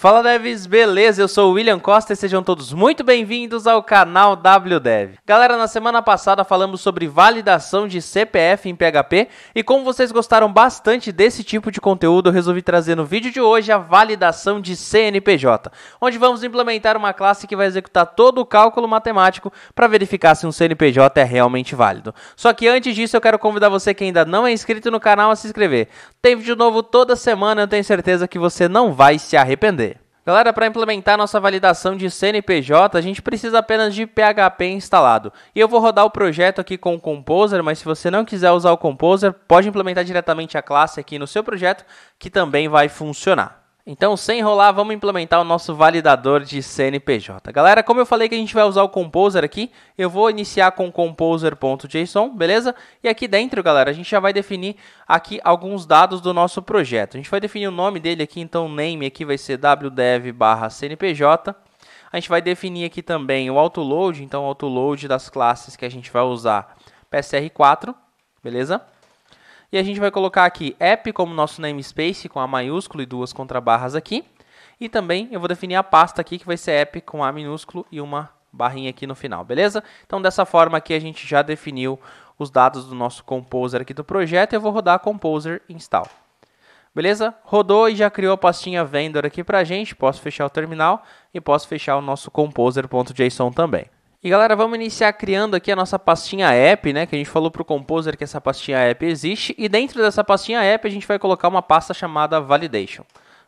Fala devs, beleza? Eu sou o William Costa e sejam todos muito bem-vindos ao canal WDev. Galera, na semana passada falamos sobre validação de CPF em PHP e como vocês gostaram bastante desse tipo de conteúdo, eu resolvi trazer no vídeo de hoje a validação de CNPJ, onde vamos implementar uma classe que vai executar todo o cálculo matemático para verificar se um CNPJ é realmente válido. Só que antes disso eu quero convidar você que ainda não é inscrito no canal a se inscrever. Tem vídeo novo toda semana, eu tenho certeza que você não vai se arrepender. Galera, para implementar nossa validação de CNPJ, a gente precisa apenas de PHP instalado. E eu vou rodar o projeto aqui com o Composer, mas se você não quiser usar o Composer, pode implementar diretamente a classe aqui no seu projeto, que também vai funcionar. Então, sem enrolar, vamos implementar o nosso validador de CNPJ. Galera, como eu falei que a gente vai usar o Composer aqui, eu vou iniciar com composer.json, beleza? E aqui dentro, galera, a gente já vai definir aqui alguns dados do nosso projeto. A gente vai definir o nome dele aqui, então o name aqui vai ser wdev/cnpj. A gente vai definir aqui também o autoload, então o autoload das classes que a gente vai usar PSR4, beleza? E a gente vai colocar aqui app como nosso namespace com A maiúsculo e duas contrabarras aqui. E também eu vou definir a pasta aqui que vai ser app com A minúsculo e uma barrinha aqui no final, beleza? Então dessa forma aqui a gente já definiu os dados do nosso Composer aqui do projeto e eu vou rodar Composer install. Beleza? Rodou e já criou a pastinha vendor aqui pra gente. Posso fechar o terminal e posso fechar o nosso composer.json também. E galera, vamos iniciar criando aqui a nossa pastinha app, né? Que a gente falou para o Composer que essa pastinha app existe. E dentro dessa pastinha app a gente vai colocar uma pasta chamada validation.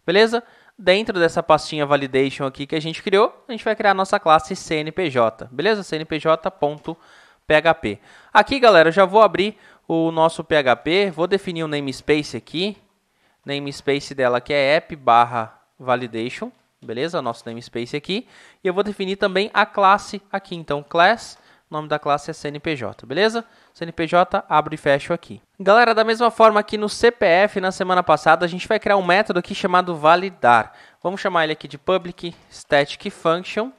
Beleza? Dentro dessa pastinha validation aqui que a gente criou, a gente vai criar a nossa classe CNPJ. Beleza? CNPJ.php. Aqui, galera, eu já vou abrir o nosso PHP. Vou definir o namespace aqui. Namespace dela que é app/validation. Beleza? Nosso namespace aqui. E eu vou definir também a classe aqui. Então, class, o nome da classe é CNPJ. Beleza? CNPJ, abro e fecho aqui. Galera, da mesma forma aqui no CPF, na semana passada, a gente vai criar um método aqui chamado validar. Vamos chamar ele aqui de public static function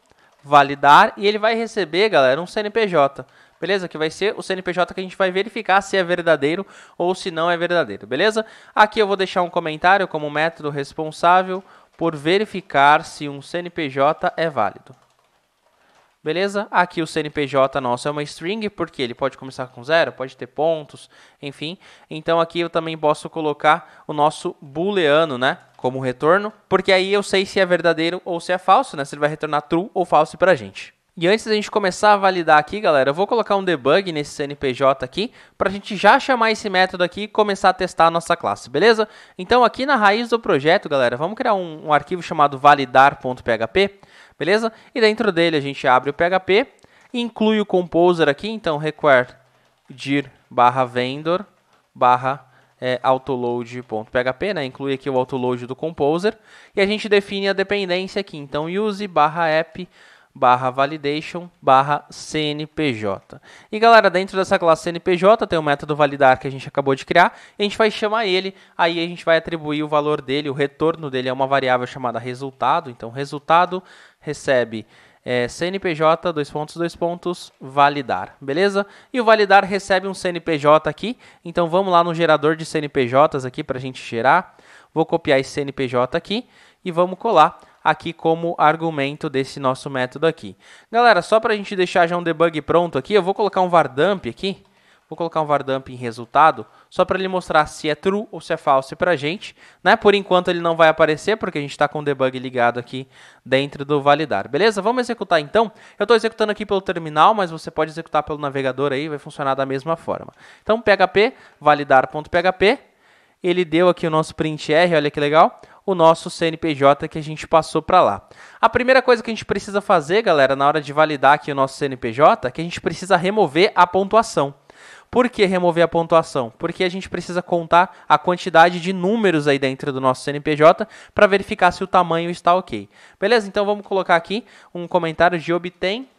validar. E ele vai receber, galera, um CNPJ. Beleza? Que vai ser o CNPJ que a gente vai verificar se é verdadeiro ou se não é verdadeiro. Beleza? Aqui eu vou deixar um comentário como método responsável por verificar se um CNPJ é válido. Beleza? Aqui o CNPJ nosso é uma string, porque ele pode começar com 0, pode ter pontos, enfim. Então aqui eu também posso colocar o nosso booleano, né, como retorno, porque aí eu sei se é verdadeiro ou se é falso, né, se ele vai retornar true ou false para a gente. E antes da gente começar a validar aqui, galera, eu vou colocar um debug nesse CNPJ aqui, para a gente já chamar esse método aqui e começar a testar a nossa classe, beleza? Então aqui na raiz do projeto, galera, vamos criar um arquivo chamado validar.php, beleza? E dentro dele a gente abre o PHP, inclui o Composer aqui, então require dir/vendor/ autoload.php, né? Inclui aqui o autoload do Composer, e a gente define a dependência aqui, então use/app/validation/CNPJ. E galera, dentro dessa classe CNPJ tem o método validar que a gente acabou de criar, e a gente vai chamar ele, aí a gente vai atribuir o valor dele, o retorno dele é uma variável chamada resultado, então resultado recebe CNPJ, validar, beleza? E o validar recebe um CNPJ aqui, então vamos lá no gerador de CNPJs aqui para a gente gerar, vou copiar esse CNPJ aqui e vamos colar aqui como argumento desse nosso método aqui. Galera, só para a gente deixar já um debug pronto aqui, eu vou colocar um vardump aqui. Vou colocar um vardump em resultado, só para ele mostrar se é true ou se é false para a gente. Né? Por enquanto ele não vai aparecer, porque a gente está com o debug ligado aqui dentro do validar. Beleza? Vamos executar então. Eu estou executando aqui pelo terminal, mas você pode executar pelo navegador aí, vai funcionar da mesma forma. Então, php, validar.php, ele deu aqui o nosso printr, olha que legal, o nosso CNPJ que a gente passou para lá. A primeira coisa que a gente precisa fazer, galera, na hora de validar aqui o nosso CNPJ, é que a gente precisa remover a pontuação. Por que remover a pontuação? Porque a gente precisa contar a quantidade de números aí dentro do nosso CNPJ para verificar se o tamanho está ok. Beleza? Então vamos colocar aqui um comentário de obtém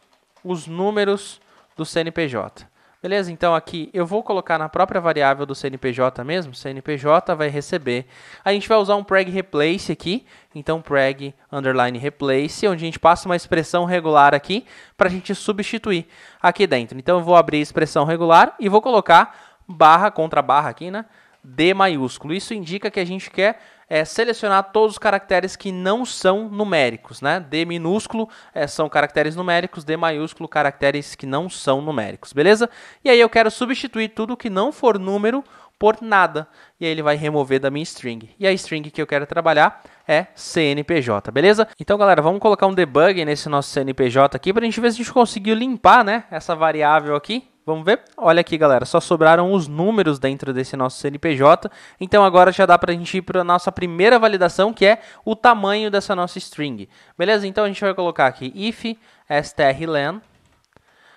os números do CNPJ. Beleza? Então aqui eu vou colocar na própria variável do CNPJ mesmo, CNPJ vai receber. A gente vai usar um preg replace aqui, então preg underline replace, onde a gente passa uma expressão regular aqui para a gente substituir aqui dentro. Então eu vou abrir a expressão regular e vou colocar barra contra barra aqui, né? D maiúsculo. Isso indica que a gente quer selecionar todos os caracteres que não são numéricos, né? D minúsculo são caracteres numéricos, D maiúsculo caracteres que não são numéricos, beleza? E aí eu quero substituir tudo que não for número por nada, e aí ele vai remover da minha string. E a string que eu quero trabalhar é CNPJ, beleza? Então, galera, vamos colocar um debug nesse nosso CNPJ aqui para a gente ver se a gente conseguiu limpar, né, essa variável aqui. Vamos ver? Olha aqui, galera, só sobraram os números dentro desse nosso CNPJ. Então, agora já dá para a gente ir para a nossa primeira validação, que é o tamanho dessa nossa string. Beleza? Então, a gente vai colocar aqui if strlen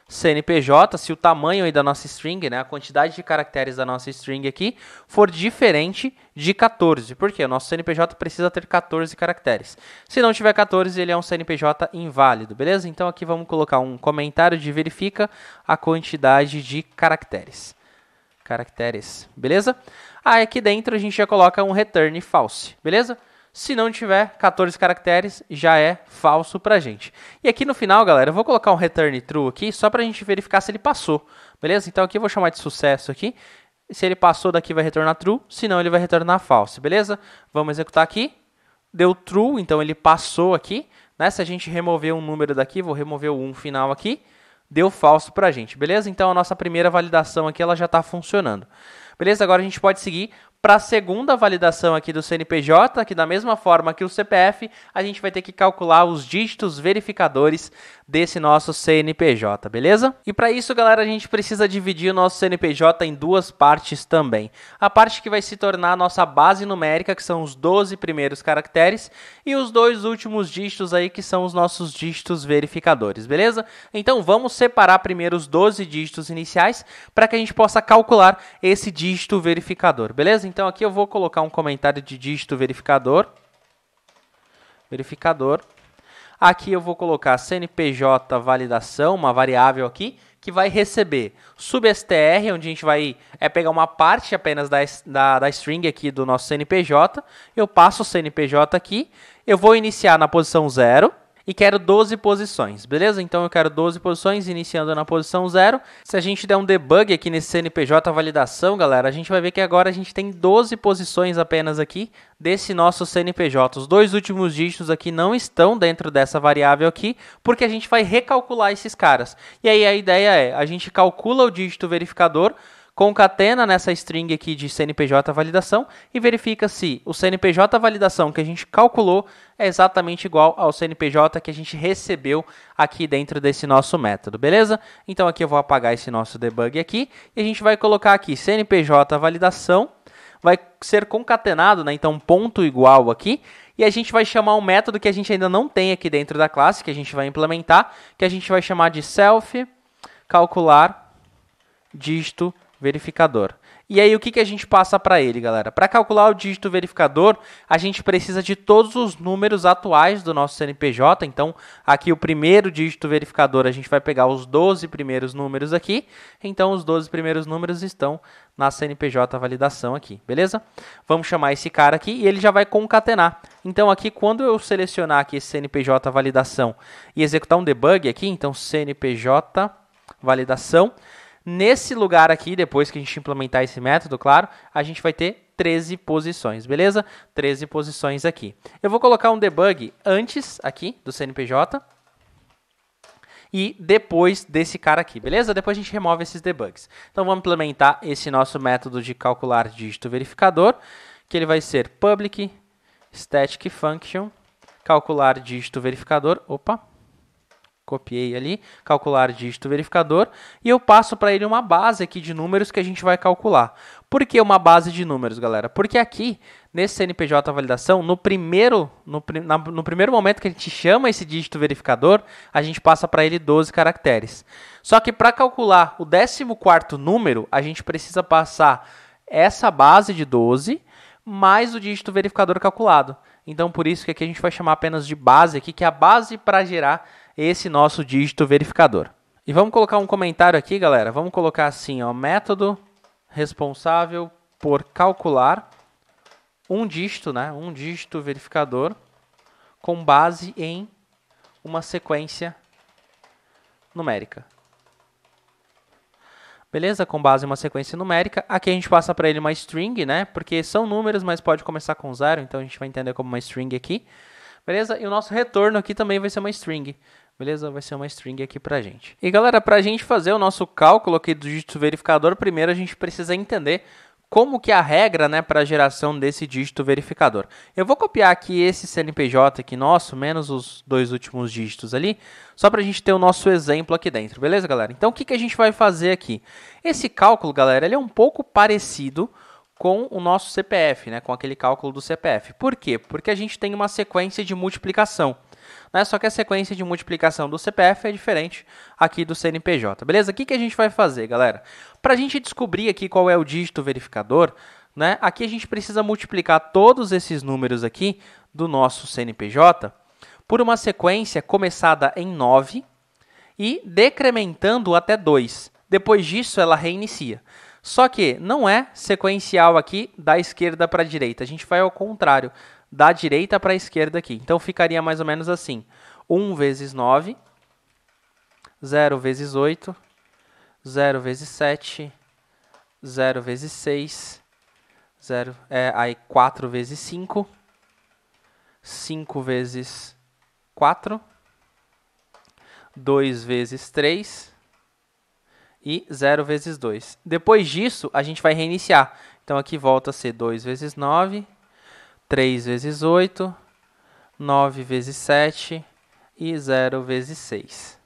CNPJ, se o tamanho aí da nossa string, né, a quantidade de caracteres da nossa string aqui, for diferente de 14. Por quê? O nosso CNPJ precisa ter 14 caracteres. Se não tiver 14, ele é um CNPJ inválido, beleza? Então aqui vamos colocar um comentário de verifica a quantidade de caracteres. Beleza? Aí aqui dentro a gente já coloca um return false, beleza? Se não tiver 14 caracteres, já é falso pra gente. E aqui no final, galera, eu vou colocar um return true aqui, só pra gente verificar se ele passou, beleza? Então aqui eu vou chamar de sucesso aqui. Se ele passou daqui, vai retornar true, se não, ele vai retornar false, beleza? Vamos executar aqui. Deu true, então ele passou aqui, né? Se a gente remover um número daqui, vou remover o 1 final aqui, deu falso pra gente, beleza? Então a nossa primeira validação aqui, ela já tá funcionando. Beleza? Agora a gente pode seguir para a segunda validação aqui do CNPJ, que da mesma forma que o CPF, a gente vai ter que calcular os dígitos verificadores desse nosso CNPJ, beleza? E para isso, galera, a gente precisa dividir o nosso CNPJ em duas partes também. A parte que vai se tornar a nossa base numérica, que são os 12 primeiros caracteres, e os dois últimos dígitos aí, que são os nossos dígitos verificadores, beleza? Então, vamos separar primeiro os 12 dígitos iniciais para que a gente possa calcular esse dígito verificador, beleza? Então, aqui eu vou colocar um comentário de dígito verificador. Aqui eu vou colocar CNPJ validação, uma variável aqui, que vai receber substr, onde a gente vai pegar uma parte apenas da string aqui do nosso CNPJ. Eu passo o CNPJ aqui, eu vou iniciar na posição 0. E quero 12 posições, beleza? Então eu quero 12 posições, iniciando na posição 0. Se a gente der um debug aqui nesse CNPJ validação, galera, a gente vai ver que agora a gente tem 12 posições apenas aqui desse nosso CNPJ. Os dois últimos dígitos aqui não estão dentro dessa variável aqui, porque a gente vai recalcular esses caras. E aí a ideia é, a gente calcula o dígito verificador, concatena nessa string aqui de CNPJ validação e verifica se o CNPJ validação que a gente calculou é exatamente igual ao CNPJ que a gente recebeu aqui dentro desse nosso método, beleza? Então aqui eu vou apagar esse nosso debug aqui e a gente vai colocar aqui CNPJ validação, vai ser concatenado, né? Então ponto igual aqui, e a gente vai chamar um método que a gente ainda não tem aqui dentro da classe, que a gente vai implementar, que a gente vai chamar de self calcular dígito verificador. E aí, o que a gente passa para ele, galera? Para calcular o dígito verificador, a gente precisa de todos os números atuais do nosso CNPJ. Então, aqui o primeiro dígito verificador, a gente vai pegar os 12 primeiros números aqui. Então, os 12 primeiros números estão na CNPJ validação aqui, beleza? Vamos chamar esse cara aqui e ele já vai concatenar. Então, aqui, quando eu selecionar aqui esse CNPJ validação e executar um debug aqui, então, CNPJ validação, nesse lugar aqui, depois que a gente implementar esse método, claro, a gente vai ter 13 posições, beleza? 13 posições aqui. Eu vou colocar um debug antes aqui do CNPJ e depois desse cara aqui, beleza? Depois a gente remove esses debugs. Então vamos implementar esse nosso método de calcular dígito verificador, que ele vai ser public static function calcular dígito verificador. Opa! Copiei ali, calcular dígito verificador, e eu passo para ele uma base aqui de números que a gente vai calcular. Por que uma base de números, galera? Porque aqui, nesse CNPJ validação, no primeiro momento que a gente chama esse dígito verificador, a gente passa para ele 12 caracteres. Só que para calcular o 14º número, a gente precisa passar essa base de 12 mais o dígito verificador calculado. Então, por isso que aqui a gente vai chamar apenas de base, aqui, que é a base para gerar esse nosso dígito verificador. E vamos colocar um comentário aqui, galera. Vamos colocar assim, ó, método responsável por calcular um dígito, né? Um dígito verificador com base em uma sequência numérica. beleza? Com base em uma sequência numérica. Aqui a gente passa para ele uma string, né? Porque são números, mas pode começar com 0, então a gente vai entender como uma string aqui, beleza? E o nosso retorno aqui também vai ser uma string, beleza? Vai ser uma string aqui pra gente. E galera, pra gente fazer o nosso cálculo aqui do dígito verificador, primeiro a gente precisa entender como que é a regra, né, para a geração desse dígito verificador. Eu vou copiar aqui esse CNPJ aqui nosso, menos os 2 últimos dígitos ali, só para a gente ter o nosso exemplo aqui dentro, beleza, galera? Então, o que a gente vai fazer aqui? Esse cálculo, galera, ele é um pouco parecido com o nosso CPF, né, com aquele cálculo do CPF. Por quê? Porque a gente tem uma sequência de multiplicação, né? Só que a sequência de multiplicação do CPF é diferente aqui do CNPJ, beleza? O que a gente vai fazer, galera? Para a gente descobrir aqui qual é o dígito verificador, né, aqui a gente precisa multiplicar todos esses números aqui do nosso CNPJ por uma sequência começada em 9 e decrementando até 2. Depois disso, ela reinicia. Só que não é sequencial aqui da esquerda para a direita. A gente vai ao contrário, da direita para a esquerda aqui. Então, ficaria mais ou menos assim. 1 vezes 9, 0 vezes 8, 0 vezes 7, 0 vezes 6, 4 vezes 5, 5 vezes 4, 2 vezes 3 e 0 vezes 2. Depois disso, a gente vai reiniciar. Então, aqui volta a ser 2 vezes 9, 3 vezes 8, 9 vezes 7 e 0 vezes 6.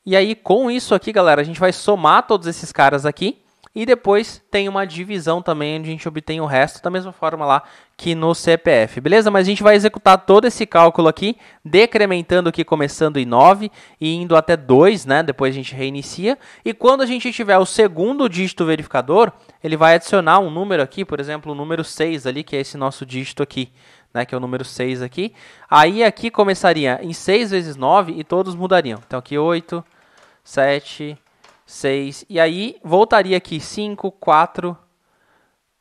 E aí, com isso aqui, galera, a gente vai somar todos esses caras aqui e depois tem uma divisão também onde a gente obtém o resto da mesma forma lá que no CPF, beleza? Mas a gente vai executar todo esse cálculo aqui, decrementando aqui, começando em 9 e indo até 2, né? Depois a gente reinicia. E quando a gente tiver o segundo dígito verificador, ele vai adicionar um número aqui, por exemplo, o número 6 ali, que é esse nosso dígito aqui, né? Que é o número 6 aqui. Aí aqui começaria em 6 vezes 9 e todos mudariam. Então aqui 8, 7, 6, e aí voltaria aqui 5, 4,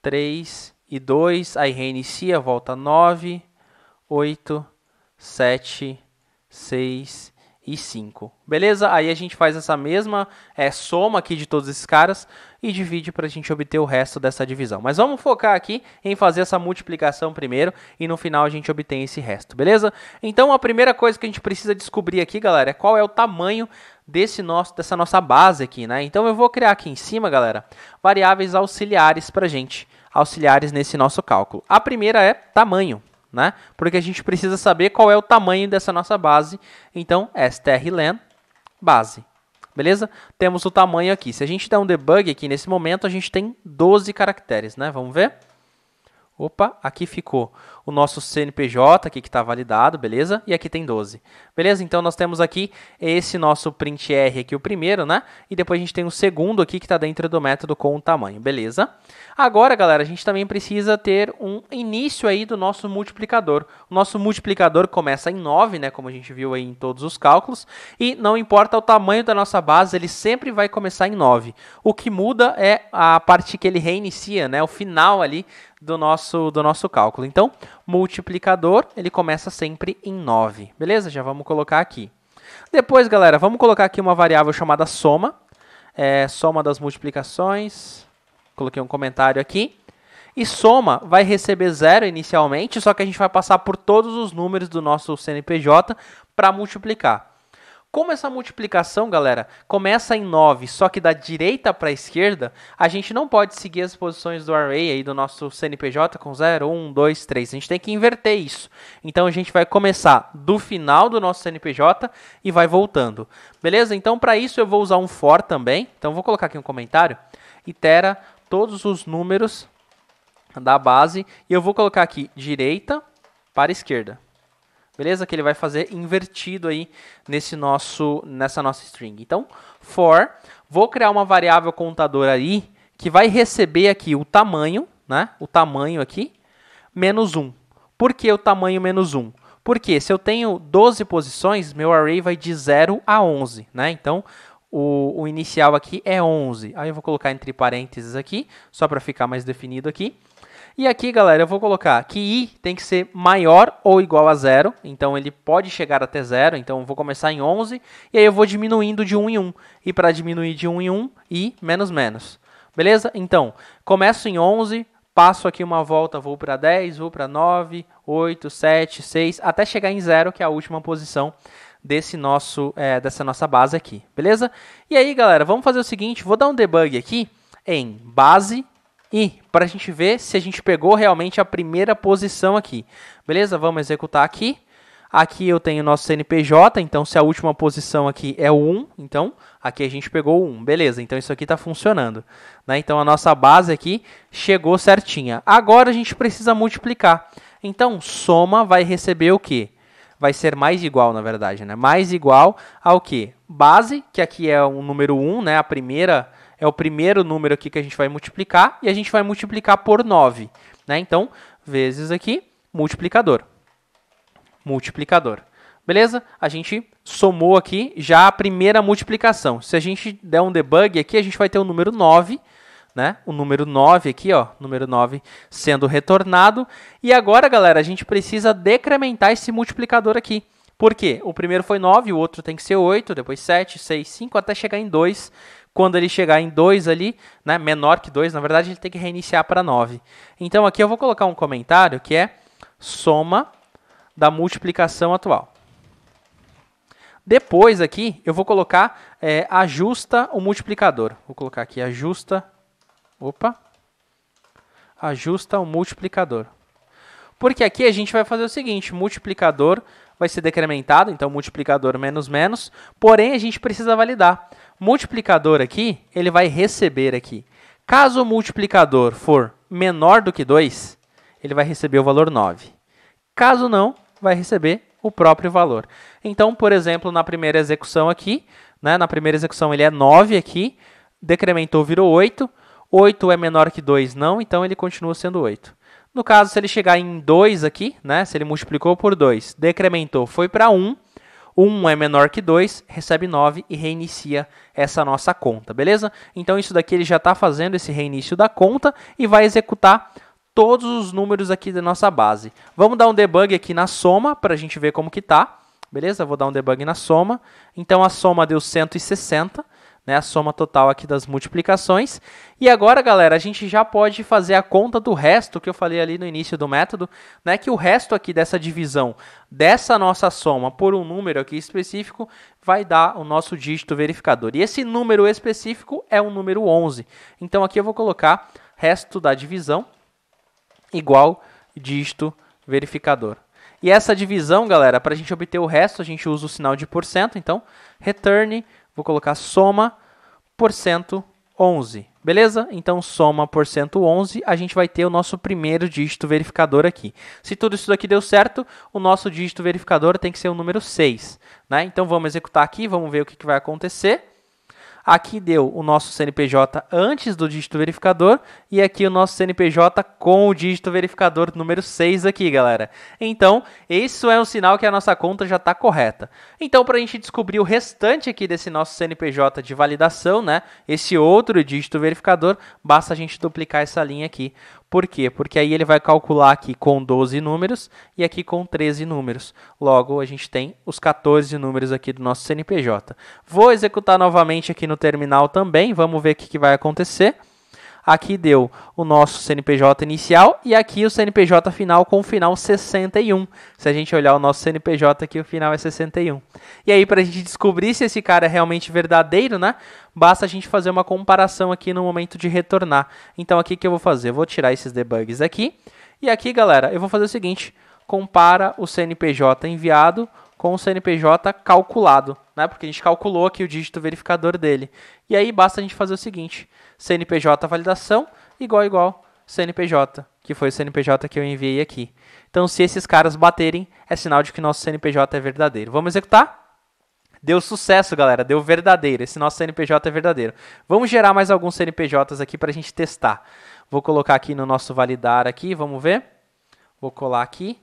3 e 2, aí reinicia, volta 9, 8, 7, 6 e 5. Beleza? Aí a gente faz essa mesma soma aqui de todos esses caras e divide para a gente obter o resto dessa divisão. Mas vamos focar aqui em fazer essa multiplicação primeiro e no final a gente obtém esse resto, beleza? Então a primeira coisa que a gente precisa descobrir aqui, galera, é qual é o tamanho dessa nossa base aqui, né? Então eu vou criar aqui em cima, galera, variáveis auxiliares para a gente, auxiliares nesse nosso cálculo. A primeira é tamanho, né? Porque a gente precisa saber qual é o tamanho dessa nossa base. Então, strlen base. Beleza? Temos o tamanho aqui. Se a gente der um debug aqui nesse momento, a gente tem 12 caracteres, né? Vamos ver? Opa, aqui ficou o nosso CNPJ aqui que está validado, beleza? E aqui tem 12. Beleza? Então, nós temos aqui esse nosso printr aqui, o primeiro, né? E depois a gente tem o segundo aqui que está dentro do método com o tamanho, beleza? Agora, galera, a gente também precisa ter um início aí do nosso multiplicador. O nosso multiplicador começa em 9, né? Como a gente viu aí em todos os cálculos. E não importa o tamanho da nossa base, ele sempre vai começar em 9. O que muda é a parte que ele reinicia, né? O final ali do nosso cálculo. Então, multiplicador, ele começa sempre em 9. Beleza? Já vamos colocar aqui. Depois, galera, vamos colocar aqui uma variável chamada soma. Soma das multiplicações. Coloquei um comentário aqui. E soma vai receber 0 inicialmente, só que a gente vai passar por todos os números do nosso CNPJ para multiplicar. Como essa multiplicação, galera, começa em 9, só que da direita para a esquerda, a gente não pode seguir as posições do array aí do nosso CNPJ com 0, 1, 2, 3. A gente tem que inverter isso. Então, a gente vai começar do final do nosso CNPJ e vai voltando. Beleza? Então, para isso, eu vou usar um for também. Então, vou colocar aqui um comentário. Itera todos os números da base e eu vou colocar aqui direita para esquerda. Beleza? Que ele vai fazer invertido aí nessa nossa string. Então, for, vou criar uma variável contadora aí que vai receber aqui o tamanho, né? O tamanho aqui, menos 1. Por que o tamanho menos 1? Porque se eu tenho 12 posições, meu array vai de 0 a 11, né? Então, o inicial aqui é 11. Aí eu vou colocar entre parênteses aqui, só para ficar mais definido aqui. E aqui, galera, eu vou colocar que i tem que ser maior ou igual a 0. Então, ele pode chegar até 0. Então, eu vou começar em 11. E aí, eu vou diminuindo de 1 em 1. E para diminuir de 1 em 1, i menos menos. Beleza? Então, começo em 11, passo aqui uma volta, vou para 10, vou para 9, 8, 7, 6, até chegar em 0, que é a última posição dessa nossa base aqui. Beleza? E aí, galera, vamos fazer o seguinte. Vou dar um debug aqui em base e para a gente ver se a gente pegou realmente a primeira posição aqui. Beleza? Vamos executar aqui. Aqui eu tenho o nosso CNPJ, então se a última posição aqui é o 1, então aqui a gente pegou o 1. Beleza, então isso aqui está funcionando. Né? Então a nossa base aqui chegou certinha. Agora a gente precisa multiplicar. Então soma vai receber o quê? Vai ser mais igual, na verdade. Né? Mais igual ao quê? Base, que aqui é o número 1, né? É o primeiro número aqui que a gente vai multiplicar, e a gente vai multiplicar por 9. Né? Então, vezes aqui, multiplicador. Beleza? A gente somou aqui já a primeira multiplicação. Se a gente der um debug aqui, a gente vai ter o número 9, né? O número 9 aqui, ó, número 9 sendo retornado. E agora, galera, a gente precisa decrementar esse multiplicador aqui. Por quê? O primeiro foi 9, o outro tem que ser 8, depois 7, 6, 5, até chegar em 2. Quando ele chegar em 2 ali, né, menor que 2, na verdade, ele tem que reiniciar para 9. Então, aqui eu vou colocar um comentário que é soma da multiplicação atual. Depois aqui, eu vou colocar ajusta o multiplicador. Vou colocar aqui ajusta o multiplicador. Porque aqui a gente vai fazer o seguinte, multiplicador vai ser decrementado, então multiplicador menos menos, porém a gente precisa validar. Multiplicador aqui, ele vai receber aqui. Caso o multiplicador for menor do que 2, ele vai receber o valor 9. Caso não, vai receber o próprio valor. Então, por exemplo, na primeira execução aqui, né, na primeira execução ele é 9 aqui, decrementou, virou 8. 8 é menor que 2, não, então ele continua sendo 8. No caso, se ele chegar em 2 aqui, né, se ele multiplicou por 2, decrementou, foi para 1, 1 é menor que 2, recebe 9 e reinicia essa nossa conta, beleza? Então, isso daqui ele já está fazendo esse reinício da conta e vai executar todos os números aqui da nossa base. Vamos dar um debug aqui na soma para a gente ver como que tá, beleza? Vou dar um debug na soma. Então, a soma deu 160, né? A soma total aqui das multiplicações. E agora, galera, a gente já pode fazer a conta do resto que eu falei ali no início do método, né? Que o resto aqui dessa divisão dessa nossa soma por um número aqui específico vai dar o nosso dígito verificador. E esse número específico é o número 11. Então, aqui eu vou colocar resto da divisão igual dígito verificador. E essa divisão, galera, para a gente obter o resto, a gente usa o sinal de porcento. Então, return, vou colocar soma porcento 11. Beleza? Então, soma porcento 11, a gente vai ter o nosso primeiro dígito verificador aqui. Se tudo isso daqui deu certo, o nosso dígito verificador tem que ser o número 6. Né? Então, vamos executar aqui, vamos ver o que vai acontecer. Aqui deu o nosso CNPJ antes do dígito verificador e aqui o nosso CNPJ com o dígito verificador número 6 aqui, galera. Então, isso é um sinal que a nossa conta já está correta. Então, para a gente descobrir o restante aqui desse nosso CNPJ de validação, né, esse outro dígito verificador, basta a gente duplicar essa linha aqui. Por quê? Porque aí ele vai calcular aqui com 12 números e aqui com 13 números. Logo, a gente tem os 14 números aqui do nosso CNPJ. Vou executar novamente aqui no terminal também. Vamos ver o que vai acontecer. Aqui deu o nosso CNPJ inicial e aqui o CNPJ final com o final 61. Se a gente olhar o nosso CNPJ aqui, o final é 61. E aí, para a gente descobrir se esse cara é realmente verdadeiro, né? Basta a gente fazer uma comparação aqui no momento de retornar. Então, aqui que eu vou fazer? Eu vou tirar esses debugs aqui. E aqui, galera, eu vou fazer o seguinte. Compara o CNPJ enviado com o CNPJ calculado, né? Porque a gente calculou aqui o dígito verificador dele. E aí, basta a gente fazer o seguinte. CNPJ validação igual CNPJ, que foi o CNPJ que eu enviei aqui. Então, se esses caras baterem, é sinal de que nosso CNPJ é verdadeiro. Vamos executar? Deu sucesso, galera. Deu verdadeiro. Esse nosso CNPJ é verdadeiro. Vamos gerar mais alguns CNPJs aqui para a gente testar. Vou colocar aqui no nosso validar aqui, vamos ver. Vou colar aqui.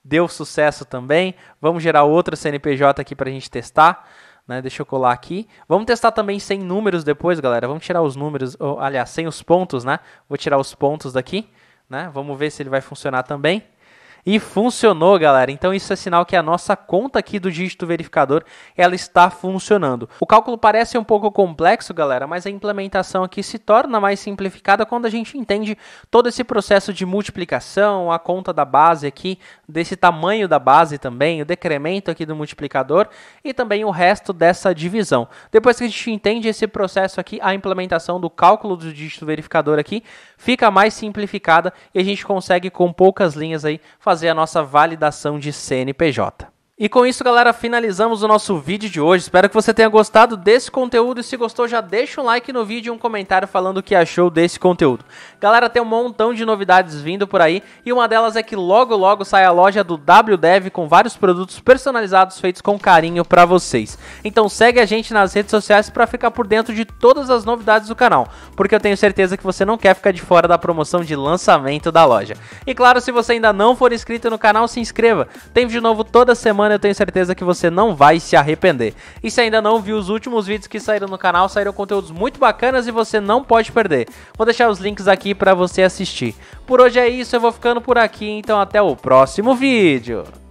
Deu sucesso também. Vamos gerar outro CNPJ aqui para a gente testar. Né? Deixa eu colar aqui. Vamos testar também sem números depois, galera. Vamos tirar os números, aliás, sem os pontos, né? Vou tirar os pontos daqui. né? Vamos ver se ele vai funcionar também. E funcionou, galera. Então isso é sinal que a nossa conta aqui do dígito verificador, ela está funcionando. O cálculo parece um pouco complexo, galera, mas a implementação aqui se torna mais simplificada quando a gente entende todo esse processo de multiplicação, a conta da base aqui, desse tamanho da base também, o decremento aqui do multiplicador e também o resto dessa divisão. Depois que a gente entende esse processo aqui, a implementação do cálculo do dígito verificador aqui fica mais simplificada e a gente consegue com poucas linhas aí fazer a nossa validação de CNPJ. E com isso, galera, finalizamos o nosso vídeo de hoje. Espero que você tenha gostado desse conteúdo e se gostou, já deixa um like no vídeo e um comentário falando o que achou desse conteúdo. Galera, tem um montão de novidades vindo por aí e uma delas é que logo logo sai a loja do WDev com vários produtos personalizados feitos com carinho para vocês. Então segue a gente nas redes sociais para ficar por dentro de todas as novidades do canal, porque eu tenho certeza que você não quer ficar de fora da promoção de lançamento da loja. E claro, se você ainda não for inscrito no canal, se inscreva. Tem vídeo novo toda semana. Eu tenho certeza que você não vai se arrepender. E se ainda não viu os últimos vídeos que saíram no canal, saíram conteúdos muito bacanas e você não pode perder. Vou deixar os links aqui para você assistir. Por hoje é isso, eu vou ficando por aqui, então até o próximo vídeo.